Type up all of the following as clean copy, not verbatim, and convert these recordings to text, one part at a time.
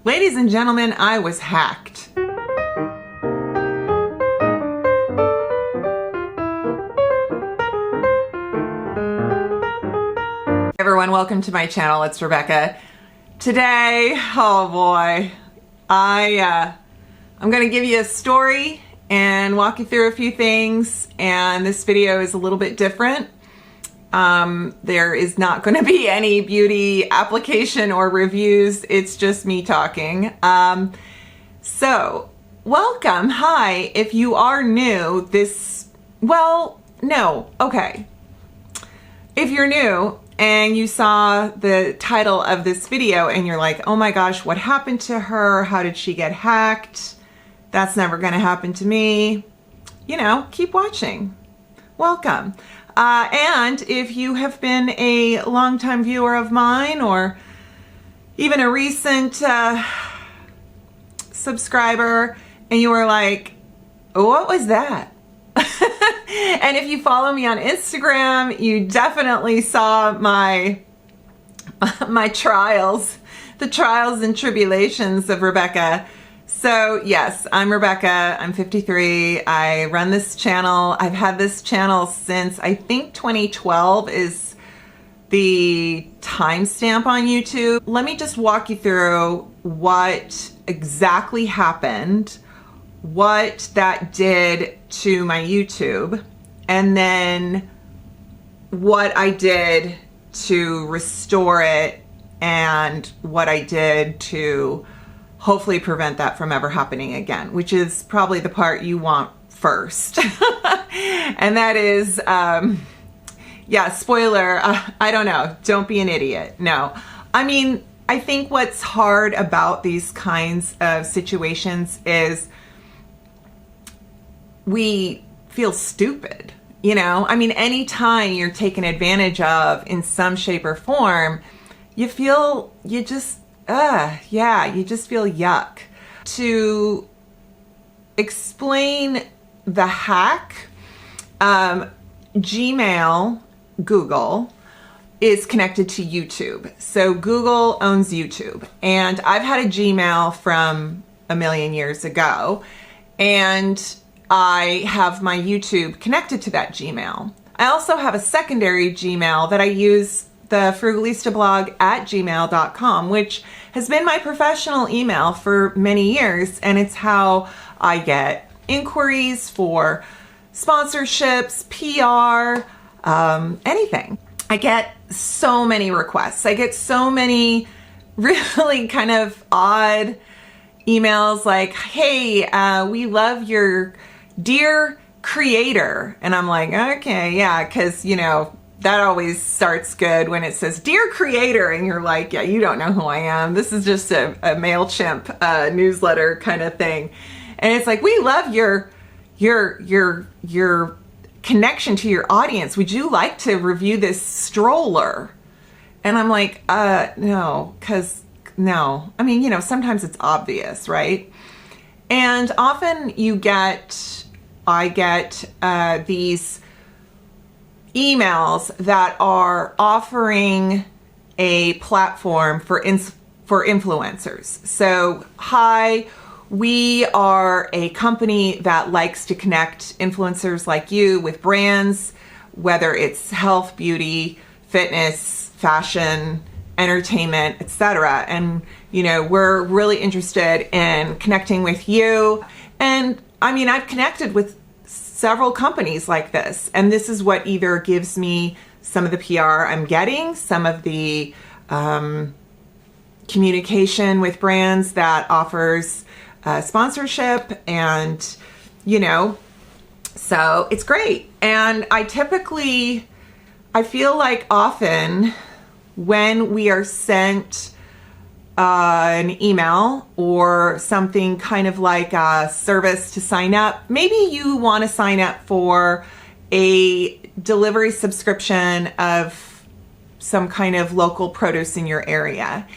Ladies and gentlemen, I was hacked. Everyone, welcome to my channel. It's Rebecca. Today, oh boy, I'm going to give you a story and walk you through a few things, and this video is a little bit different. There is not going to be any beauty application or reviews. It's just me talking. So welcome. Hi. If you are new, if you're new and you saw the title of this video and you're like, oh my gosh, what happened to her? How did she get hacked? That's never going to happen to me. You know, keep watching. Welcome. And if you have been a longtime viewer of mine or even a recent subscriber and you were like, what was that? And if you follow me on Instagram, you definitely saw my trials, the trials and tribulations of Rebecca. So yes, I'm Rebecca, I'm 53, I run this channel. I've had this channel since I think 2012 is the timestamp on YouTube. Let me just walk you through what exactly happened, what that did to my YouTube, and then what I did to restore it and what I did to hopefully prevent that from ever happening again, which is probably the part you want first. And that is, yeah, spoiler, I don't know, don't be an idiot. No, I mean, I think what's hard about these kinds of situations is we feel stupid, you know? I mean, anytime you're taken advantage of in some shape or form, you feel, you just feel yuck. To explain the hack, Gmail, Google, is connected to YouTube. So Google owns YouTube. And I've had a Gmail from a million years ago, and I have my YouTube connected to that Gmail. I also have a secondary Gmail that I use, the Frugalistablog at gmail.com, which has been my professional email for many years, and it's how I get inquiries for sponsorships, PR, anything. I get so many requests. I get so many really kind of odd emails like, hey, we love your dear creator. And I'm like, okay, yeah, because, you know, that always starts good when it says, dear creator, and you're like, yeah, you don't know who I am. This is just a MailChimp newsletter kind of thing. And it's like, we love your connection to your audience. Would you like to review this stroller? And I'm like, no, because no. I mean, you know, sometimes it's obvious, right? And often I get these emails that are offering a platform for influencers. So, hi, we are a company that likes to connect influencers like you with brands, whether it's health, beauty, fitness, fashion, entertainment, etc. And, you know, we're really interested in connecting with you. And I mean, I've connected with several companies like this, and this is what either gives me some of the PR I'm getting, some of the communication with brands that offers sponsorship, and you know, so it's great. And I feel like often when we are sent an email or something kind of like a service to sign up. Maybe you want to sign up for a delivery subscription of some kind of local produce in your area.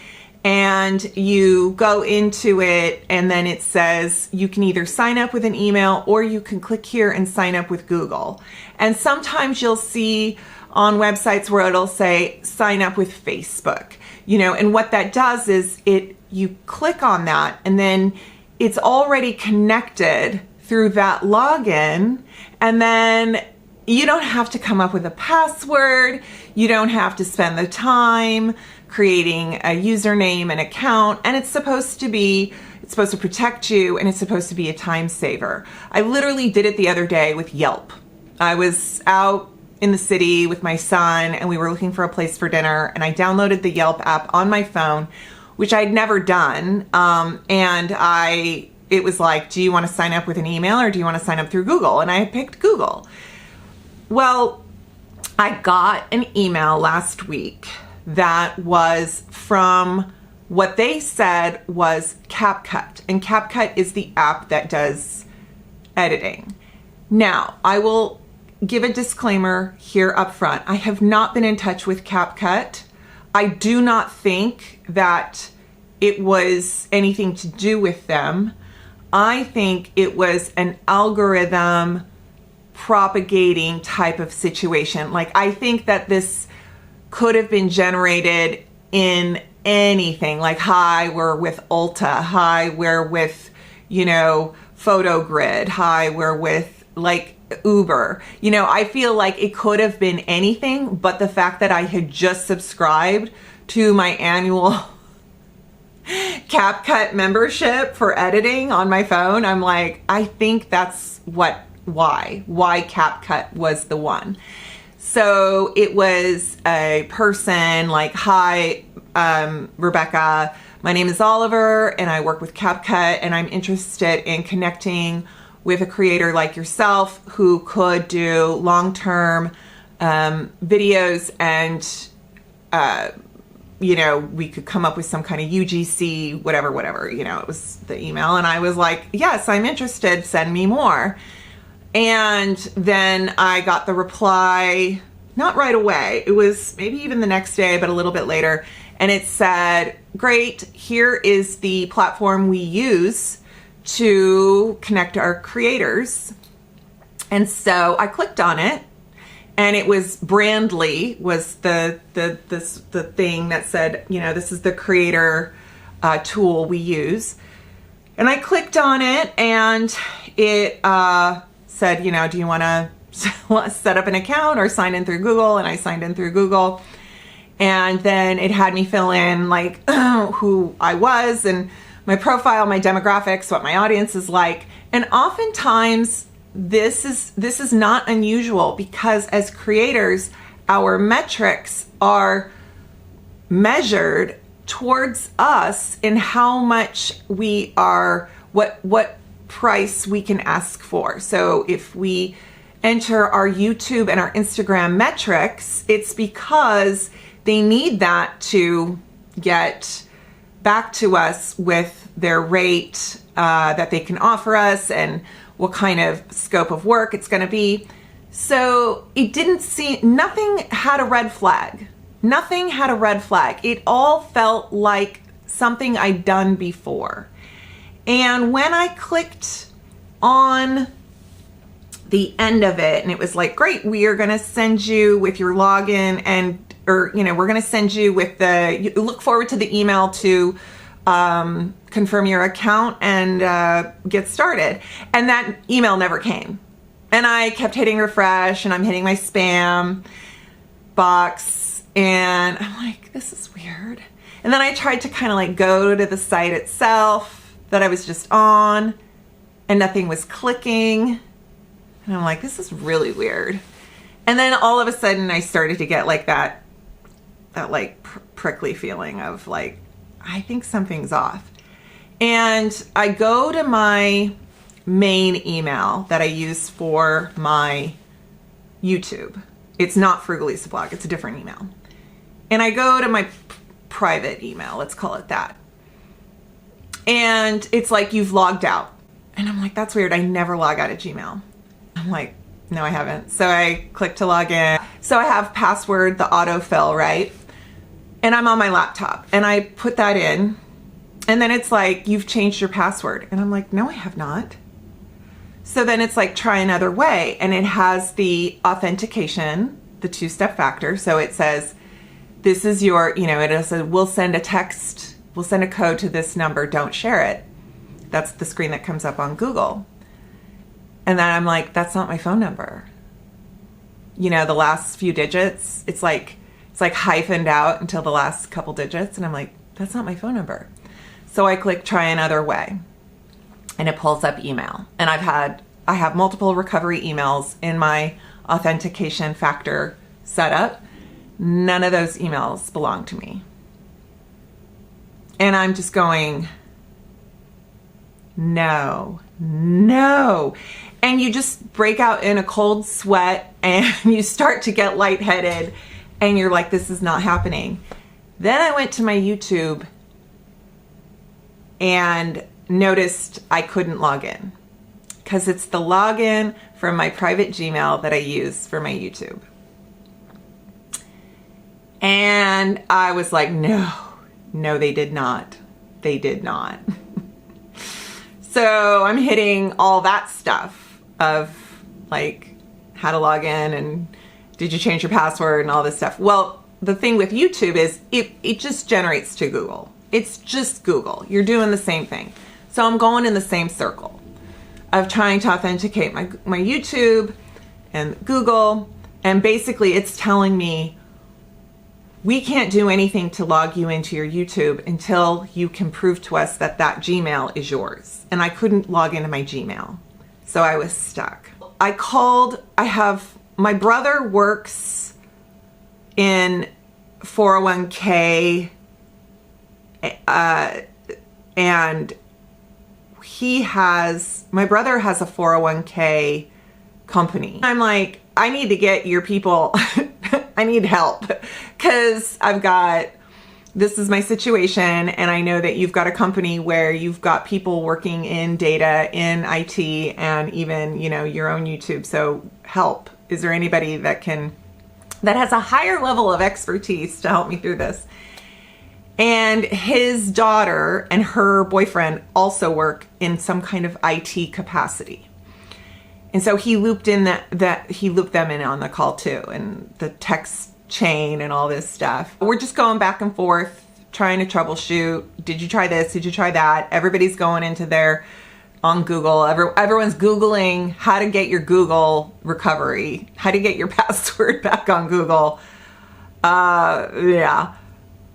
And you go into it and then it says you can either sign up with an email or you can click here and sign up with Google. And sometimes you'll see on websites where it'll say sign up with Facebook. You know, and what that does is it you click on that, and then it's already connected through that login, and then you don't have to come up with a password. You don't have to spend the time creating a username and account, and it's supposed to protect you, and it's supposed to be a time saver. I literally did it the other day with Yelp. I was out in the city with my son, and we were looking for a place for dinner, and I downloaded the Yelp app on my phone, which I'd never done, and it was like, do you want to sign up with an email or do you want to sign up through Google? And I had picked Google. Well, I got an email last week that was from what they said was CapCut, and CapCut is the app that does editing. Now, I will give a disclaimer here up front. I have not been in touch with CapCut. I do not think that it was anything to do with them. I think it was an algorithm propagating type of situation. Like, I think that this could have been generated in anything. Like, hi, we're with Ulta. Hi, we're with, PhotoGrid. Hi, we're with like Uber. I feel like it could have been anything, but the fact that I had just subscribed to my annual CapCut membership for editing on my phone, I'm like, I think that's why CapCut was the one. So it was a person like, hi, Rebecca, my name is Oliver and I work with CapCut, and I'm interested in connecting with a creator like yourself who could do long-term videos, and we could come up with some kind of UGC, whatever, it was the email. And I was like, yes, I'm interested, send me more. And then I got the reply, not right away, it was maybe even the next day, but a little bit later. And it said, great, here is the platform we use to connect our creators. And so I clicked on it, and it was Brandly was the thing that said, this is the creator tool we use. And I clicked on it, and it said, do you want to set up an account or sign in through Google? And I signed in through Google. And then it had me fill in like who I was and my profile, my demographics, what my audience is like. And oftentimes this is not unusual, because as creators, our metrics are measured towards us in how much we are, what price we can ask for. So if we enter our YouTube and our Instagram metrics, it's because they need that to get back to us with their rate that they can offer us and what kind of scope of work it's going to be. So it didn't seem, nothing had a red flag. Nothing had a red flag. It all felt like something I'd done before. And when I clicked on the end of it, and it was like, great, we are going to send you with your login, and we're going to send you with you look forward to the email to confirm your account and get started. And that email never came. And I kept hitting refresh, and I'm hitting my spam box, and I'm like, this is weird. And then I tried to kind of like go to the site itself that I was just on, and nothing was clicking. And I'm like, this is really weird. And then all of a sudden I started to get like that like prickly feeling of like, I think something's off. And I go to my main email that I use for my YouTube. It's not Frugalistablog, it's a different email. And I go to my private email, let's call it that. And it's like, you've logged out. And I'm like, that's weird. I never log out of Gmail. I'm like, no, I haven't. So I click to log in. So I have password, the autofill, right? And I'm on my laptop and I put that in, and then it's like, you've changed your password. And I'm like, no, I have not. So then it's like, try another way. And it has the authentication, the two-step factor. So it says, this is your, it says, we'll send a text we'll send a code to this number, don't share it. That's the screen that comes up on Google. And then I'm like, that's not my phone number. You know, the last few digits, it's like hyphened out until the last couple digits. And I'm like, that's not my phone number. So I click try another way, and it pulls up email. And I have multiple recovery emails in my authentication factor setup. None of those emails belong to me. And I'm just going, no. And you just break out in a cold sweat and you start to get lightheaded and you're like, this is not happening. Then I went to my YouTube and noticed I couldn't log in because it's the login from my private Gmail that I use for my YouTube. And I was like, no, they did not. They did not. So I'm hitting all that stuff of like how to log in and did you change your password and all this stuff. Well, the thing with YouTube is it just generates to Google. It's just Google. You're doing the same thing. So I'm going in the same circle of trying to authenticate my YouTube and Google. And basically it's telling me, we can't do anything to log you into your YouTube until you can prove to us that that Gmail is yours. And I couldn't log into my Gmail. So I was stuck. My brother works in 401k and my brother has a 401k company. I'm like, I need to get your people, I need help because this is my situation and I know that you've got a company where you've got people working in data, in IT, and even, your own YouTube. So help. Is there anybody that has a higher level of expertise to help me through this? And his daughter and her boyfriend also work in some kind of IT capacity. And so he looped them in on the call too, and the text chain and all this stuff. We're just going back and forth, trying to troubleshoot. Did you try this? Did you try that? Everybody's going into on Google. Everyone's Googling how to get your Google recovery, how to get your password back on Google. Yeah.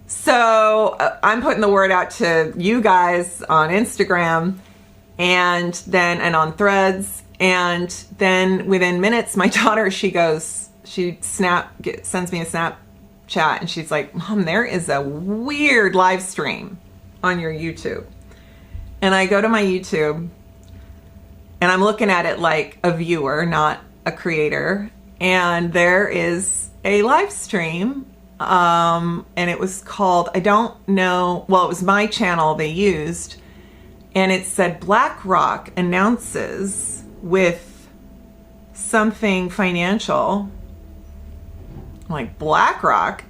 So I'm putting the word out to you guys on Instagram and on Threads. And then within minutes, my daughter, sends me a Snapchat and she's like, Mom, there is a weird live stream on your YouTube. And I go to my YouTube and I'm looking at it like a viewer, not a creator. And there is a live stream. And it was called, I don't know, well, it was my channel they used. And it said BlackRock announces with something financial. I'm like, BlackRock?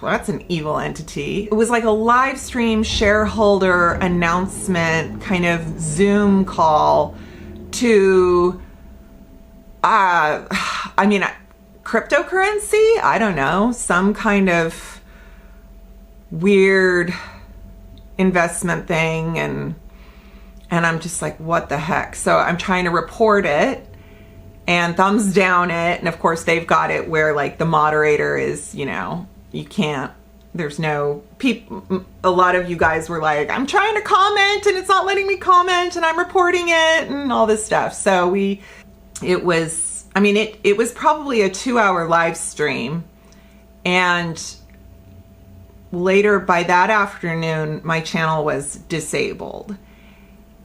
That's an evil entity. It was like a live stream shareholder announcement kind of Zoom call to, cryptocurrency? I don't know, some kind of weird investment thing. And I'm just like, what the heck? So I'm trying to report it and thumbs down it. And of course they've got it where like the moderator is, you can't, there's no people. A lot of you guys were like, I'm trying to comment and it's not letting me comment and I'm reporting it and all this stuff. So it was probably a 2-hour live stream. And later by that afternoon, my channel was disabled.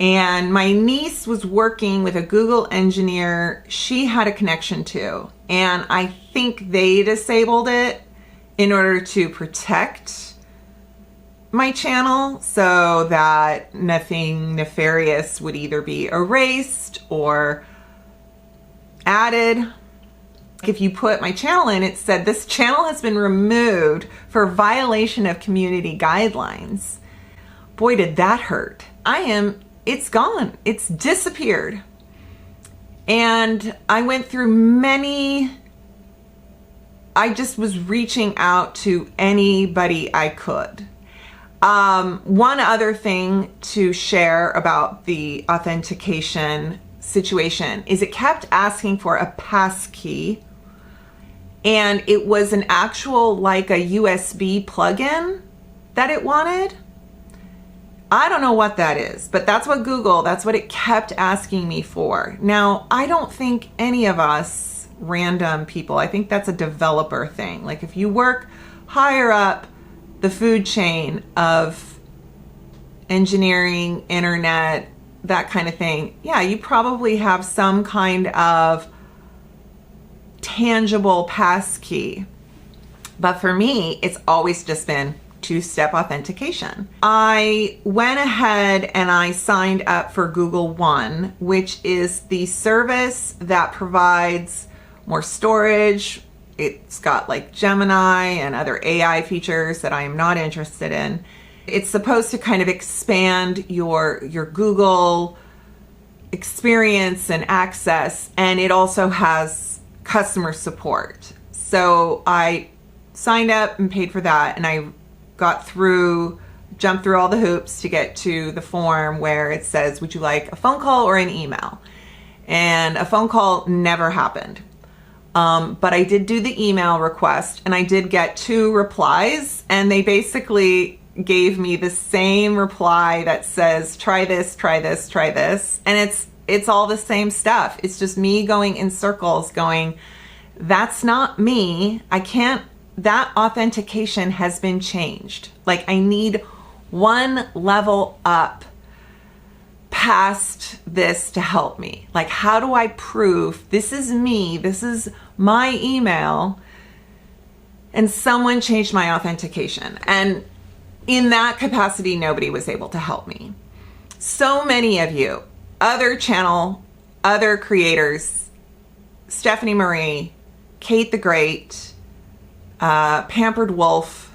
And my niece was working with a Google engineer she had a connection to. And I think they disabled it in order to protect my channel so that nothing nefarious would either be erased or added. If you put my channel in, it said this channel has been removed for violation of community guidelines. Boy, did that hurt. It's gone. It's disappeared. And I went through I just was reaching out to anybody I could. One other thing to share about the authentication situation is it kept asking for a passkey, and it was an actual, like a USB plugin that it wanted. I don't know what that is, but that's what it kept asking me for. Now, I don't think any of us random people, I think that's a developer thing. Like if you work higher up the food chain of engineering, internet, that kind of thing, yeah, you probably have some kind of tangible passkey. But for me, it's always just been two-step authentication. I went ahead and I signed up for Google One, which is the service that provides more storage. It's got like Gemini and other AI features that I am not interested in. It's supposed to kind of expand your Google experience and access, and it also has customer support. So I signed up and paid for that, and I jumped through all the hoops to get to the form where it says, would you like a phone call or an email? And a phone call never happened. But I did do the email request, and I did get 2 replies, and they basically gave me the same reply that says, try this, try this, try this. And it's all the same stuff. It's just me going in circles going, that's not me. That authentication has been changed. Like I need one level up past this to help me. Like, how do I prove this is me? This is my email. And someone changed my authentication. And in that capacity, nobody was able to help me. So many of you, other creators, Stephanie Marie, Kate the Great, Pampered Wolf,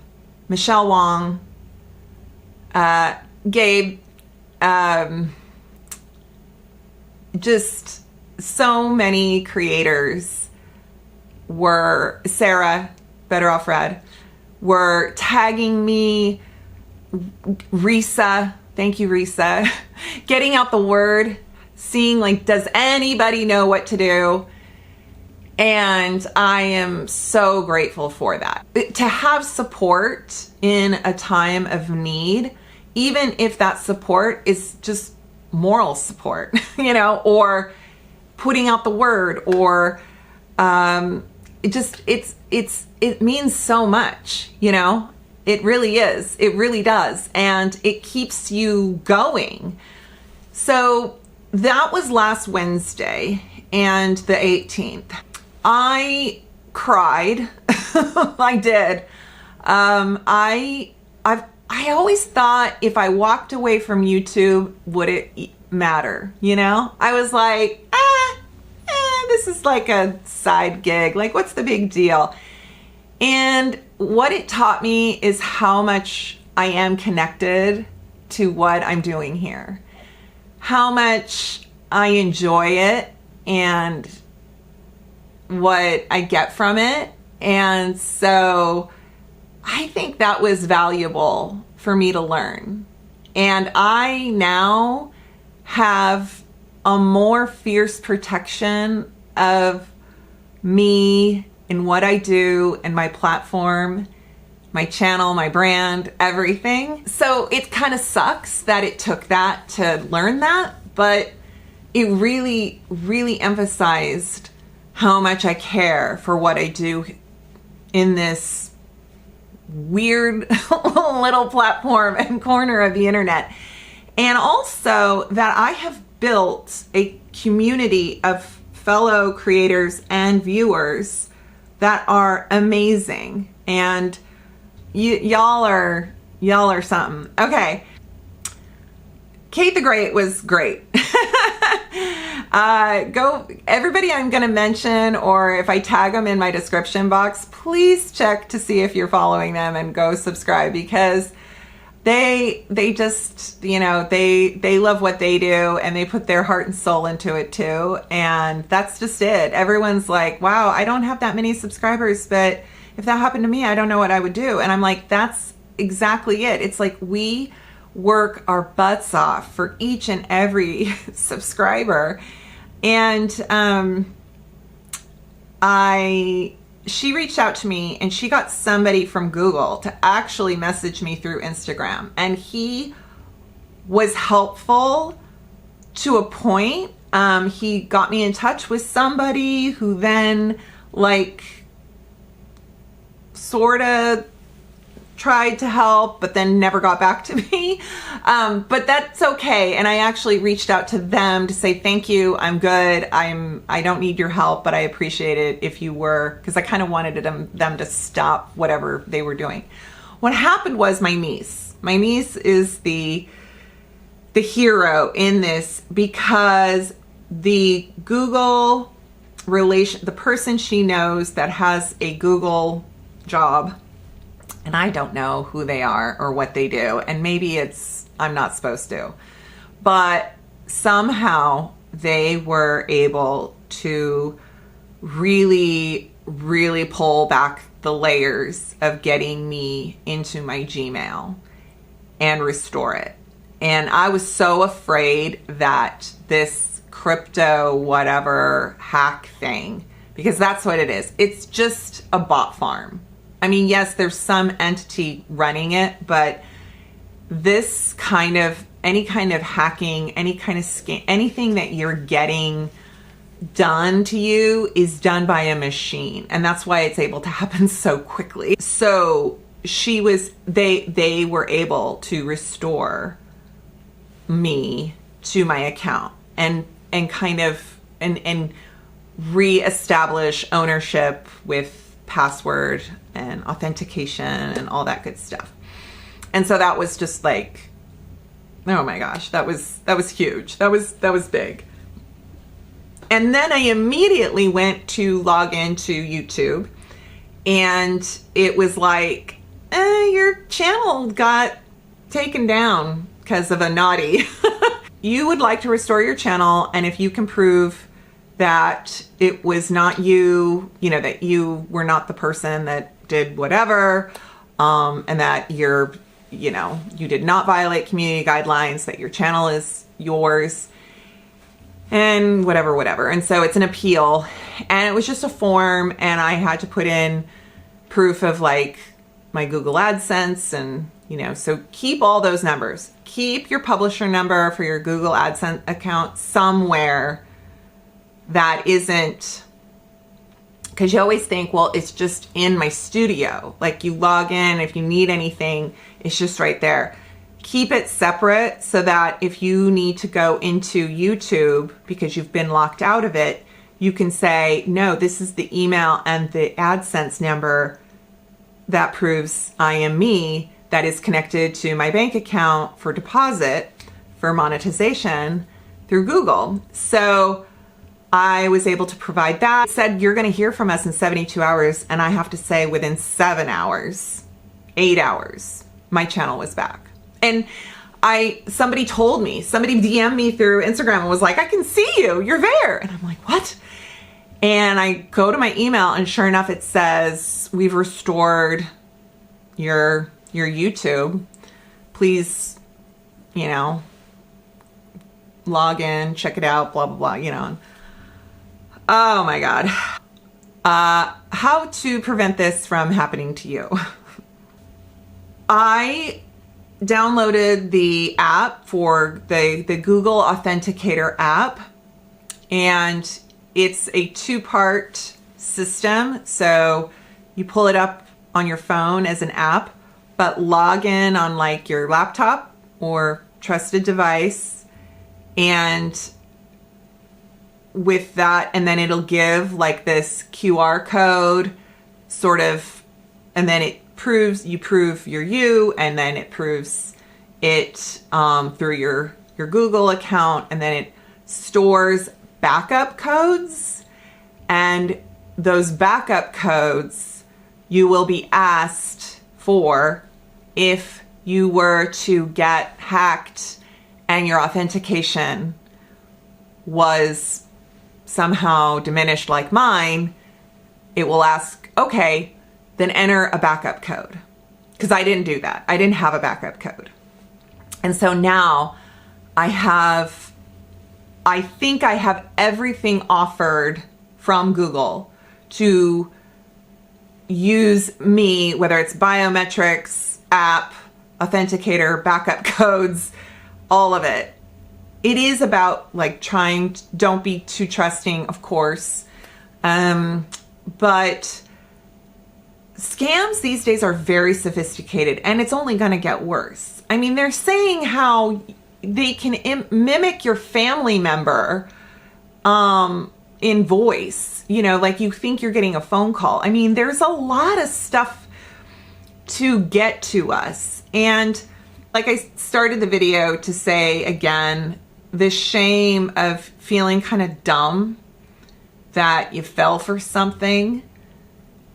Michelle Wong, Gabe, just so many creators Sarah, Better Off Red, were tagging me. Risa, thank you, Risa, getting out the word, seeing like, does anybody know what to do? And I am so grateful for that. To have support in a time of need, even if that support is just moral support, or putting out the word, or it means so much, It really is. It really does. And it keeps you going. So that was last Wednesday and the 18th. I cried. I did. I always thought if I walked away from YouTube, would it matter? I was like, this is like a side gig. Like, what's the big deal? And what it taught me is how much I am connected to what I'm doing here, how much I enjoy it and what I get from it. And so I think that was valuable for me to learn. And I now have a more fierce protection of me and what I do and my platform, my channel, my brand, everything. So it kind of sucks that it took that to learn that, but it really, really emphasized how much I care for what I do in this weird little platform and corner of the internet. And also that I have built a community of fellow creators and viewers that are amazing. And y'all are something. Okay. Kate the Great was great. Everybody I'm going to mention, or if I tag them in my description box, please check to see if you're following them and go subscribe, because they just, they love what they do and they put their heart and soul into it too. And that's just it. Everyone's like, wow, I don't have that many subscribers, but if that happened to me, I don't know what I would do. And I'm like, that's exactly it. It's like we work our butts off for each and every subscriber. And she reached out to me, and she got somebody from Google to actually message me through Instagram, and he was helpful to a point. He got me in touch with somebody who then like sort of tried to help, but then never got back to me. But that's okay. And I actually reached out to them to say, thank you, I'm good. I don't need your help, but I appreciate it if you were, because I kind of wanted them to stop whatever they were doing. What happened was my niece is the hero in this, because the Google the person she knows that has a Google job, and I don't know who they are or what they do, and maybe I'm not supposed to, but somehow they were able to really, really pull back the layers of getting me into my Gmail and restore it. And I was so afraid that this crypto whatever hack thing, because that's what it is. It's just a bot farm. I mean, yes, there's some entity running it, but this kind of, any kind of hacking, any kind of scam, anything that you're getting done to you is done by a machine. And that's why it's able to happen so quickly. So they were able to restore me to my account and kind of and reestablish ownership with password and authentication and all that good stuff. And so that was just like, oh my gosh, that was huge. That was big. And then I immediately went to log into YouTube, and it was like, your channel got taken down because of a naughty. You would like to restore your channel, and if you can prove that it was not you, that you were not the person that did whatever, and that you did not violate community guidelines, that your channel is yours, and whatever. And so it's an appeal, and it was just a form, and I had to put in proof of like my Google AdSense, and so keep all those numbers. Keep your publisher number for your Google AdSense account somewhere that isn't, because you always think, well, it's just in my studio. Like you log in, if you need anything, it's just right there. Keep it separate so that if you need to go into YouTube because you've been locked out of it, you can say, no, this is the email and the AdSense number that proves I am me, that is connected to my bank account for deposit for monetization through Google. So I was able to provide that. It said, you're going to hear from us in 72 hours. And I have to say within 7 hours, 8 hours, my channel was back. And somebody DM'd me through Instagram and was like, I can see you, you're there. And I'm like, what? And I go to my email, and sure enough, it says, we've restored your YouTube. Please, log in, check it out, blah, blah, blah, Oh my God. How to prevent this from happening to you. I downloaded the app for the Google Authenticator app, and it's a 2-part system. So you pull it up on your phone as an app, but log in on like your laptop or trusted device, and with that, and then it'll give like this QR code sort of, and then it proves you're you, and then it proves it through your Google account, and then it stores backup codes, and those backup codes you will be asked for if you were to get hacked and your authentication was somehow diminished like mine. It will ask, okay, then enter a backup code. because I didn't do that. I didn't have a backup code. And so now I think I have everything offered from Google to use me, whether it's biometrics, app, authenticator, backup codes, all of it. It is about like don't be too trusting, of course. But scams these days are very sophisticated, and it's only going to get worse. I mean, they're saying how they can mimic your family member in voice, you know, like you think you're getting a phone call. I mean, there's a lot of stuff to get to us. And like I started the video to say again, the shame of feeling kind of dumb that you fell for something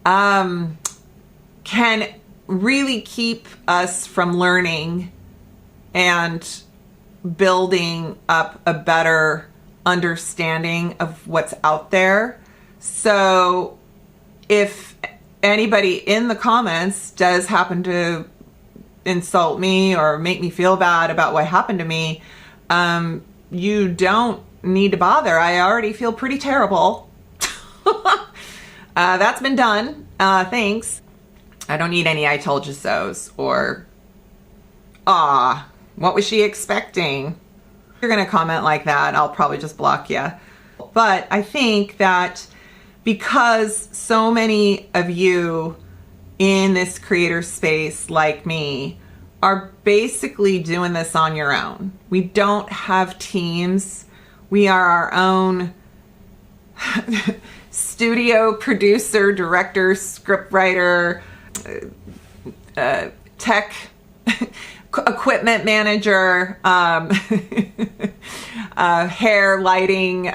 can really keep us from learning and building up a better understanding of what's out there. So if anybody in the comments does happen to insult me or make me feel bad about what happened to me, you don't need to bother. I already feel pretty terrible. That's been done. Thanks. I don't need any I told you so's or, what was she expecting? If you're going to comment like that, I'll probably just block you. But I think that because so many of you in this creator space like me are basically doing this on your own. We don't have teams. We are our own studio producer, director, scriptwriter, tech, equipment manager, hair, lighting,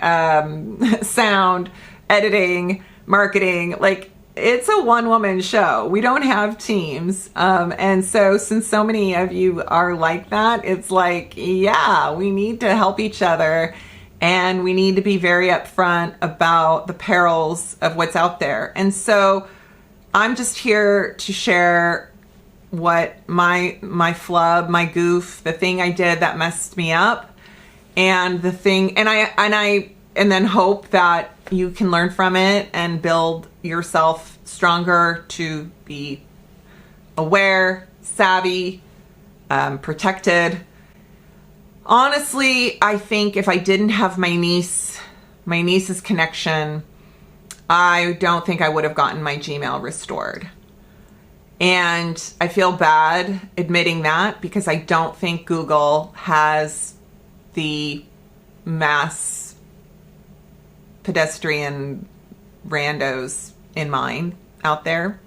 sound, editing, marketing. Like, it's a one-woman show. We don't have teams. And so since so many of you are like that, it's like, yeah, we need to help each other. And we need to be very upfront about the perils of what's out there. And so I'm just here to share what my flub, my goof, the thing I did that messed me up, and the thing, and then hope that you can learn from it and build yourself stronger to be aware, savvy, protected. Honestly, I think if I didn't have my niece's connection, I don't think I would have gotten my Gmail restored. And I feel bad admitting that because I don't think Google has the mass pedestrian randos in mind out there.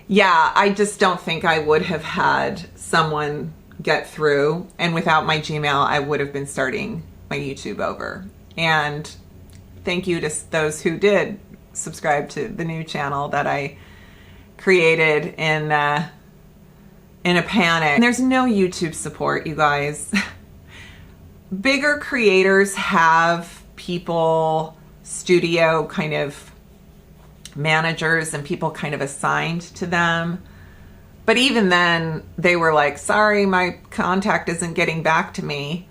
Yeah, I just don't think I would have had someone get through, and without my Gmail I would have been starting my YouTube over. And thank you to those who did subscribe to the new channel that I created in a panic. And there's no YouTube support, you guys. Bigger creators have people, studio kind of managers and people kind of assigned to them. But even then, they were like, sorry, my contact isn't getting back to me.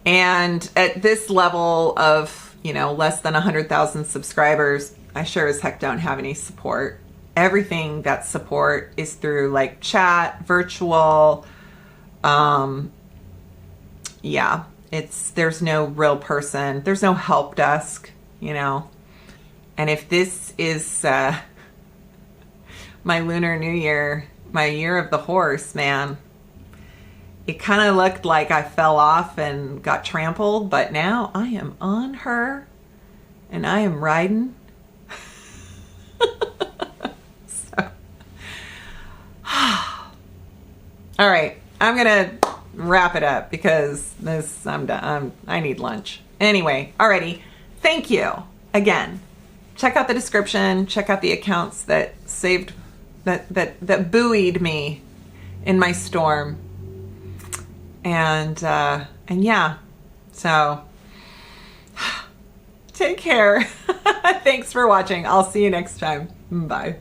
And at this level of, you know, less than 100,000 subscribers, I sure as heck don't have any support. Everything that's support is through like chat, virtual. Yeah, there's no real person. There's no help desk, you know. And if this is my Lunar New Year, my year of the horse, man, it kind of looked like I fell off and got trampled, but now I am on her and I am riding. So, all right, I'm gonna wrap it up because I'm done. I need lunch. Anyway, alrighty, thank you again. Check out the description. Check out the accounts that saved, that buoyed me in my storm. And yeah, so take care. Thanks for watching. I'll see you next time. Bye.